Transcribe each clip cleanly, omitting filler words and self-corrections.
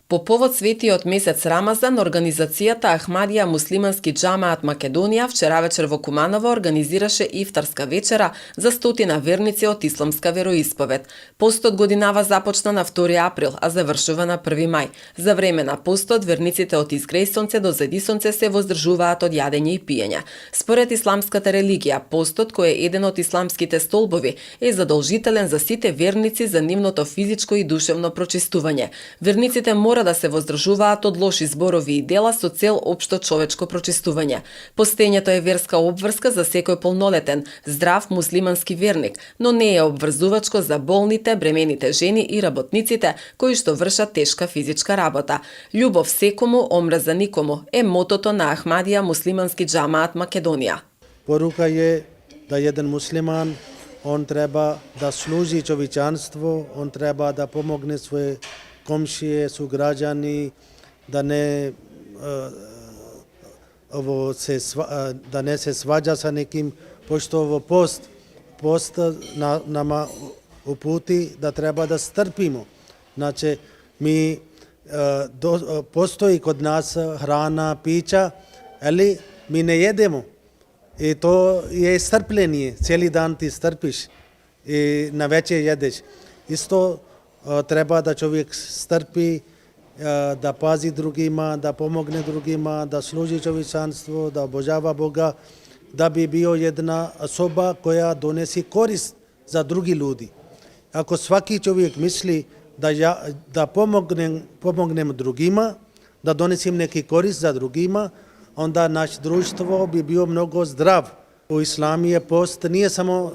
По повод светиот месец Рамазан, организацијата Ахмадија Муслимански џамаат Македонија вчера вечер во Куманово организираше ифтарска вечера за 100 верници од исламска вероисповед. Постот годинава започна на 2 април, а завршува на 1 мај. За време на постот, верниците од изгрејсонце до зедисонце се воздржуваат од јадење и пиење. Според исламската религија, постот, кој е еден од исламските столбови, е задолжителен за сите верници за нивното физичко и душевно прочистување. Верниците мора да се воздржуваат од лоши зборови и дела со цел општо човечко прочистување. Постењето е верска обврска за секој полнолетен, здрав муслимански верник, но не е обврзувачко за болните, бремените жени и работниците кои што вршат тешка физичка работа. Љубов секому, омраза никому е мотото на Ахмадија Муслимански џамаат Македонија. Порука е да еден муслиман, он треба да служи човечанство, он треба да помогне своје комшије, суграѓани, да не да не се сваѓа со неким, пошто во пост нама упути да треба да стрпимо. Значи, постои код нас храна, пиća, али ми не једемо. И то е стрпление, цели дан ти стрпиш и навече једеш. Исто треба да човек стрпи, да пази другима, да помогне другима, да служи човечанство, да обожава Бога, да би био една особа која донеси корист за други луѓе. Ако сваки човек мисли да помогнем другима, да донесим неки корист за другима, онда наш друштво би био многу здрав. У исламија пост не е само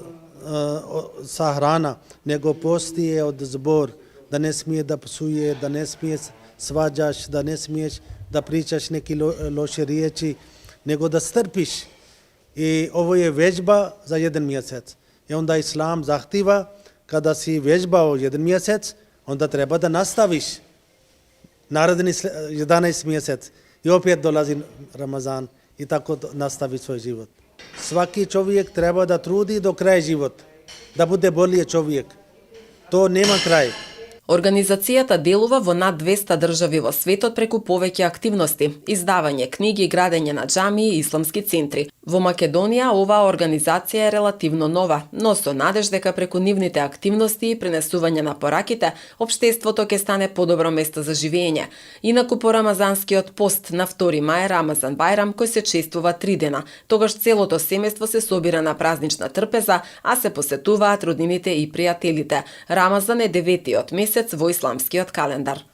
са храна, него пост е од збор, да не смие да псуе, да не смие сваđаш, да не смиеш да причаш неки лоши риечи, него да стрпиш. И ово е вежба за еден месец. И онда ислам захтива, када си вежбао еден месец, онда треба да наставиш. Наредни 11 месец. И опет долази Рамазан и тако настави свој живот. Сваки човек треба да труди до крај живот, да буде болије човек. То нема крај. Организацијата делува во над 200 држави во светот преку повеќе активности, издавање книги, градење на џамии и исламски центри. Во Македонија оваа организација е релативно нова, но со надеж дека преку нивните активности и пренесување на пораките, општеството ќе стане подобро место за живење. Инаку по рамазанскиот пост на 2 мај Рамазан Бајрам, кој се чествува 3 дена, тогаш целото семејство се собира на празнична трпеза, а се посетуваат роднините и пријателите. Рамазан е 9-тиот месец во исламскиот календар.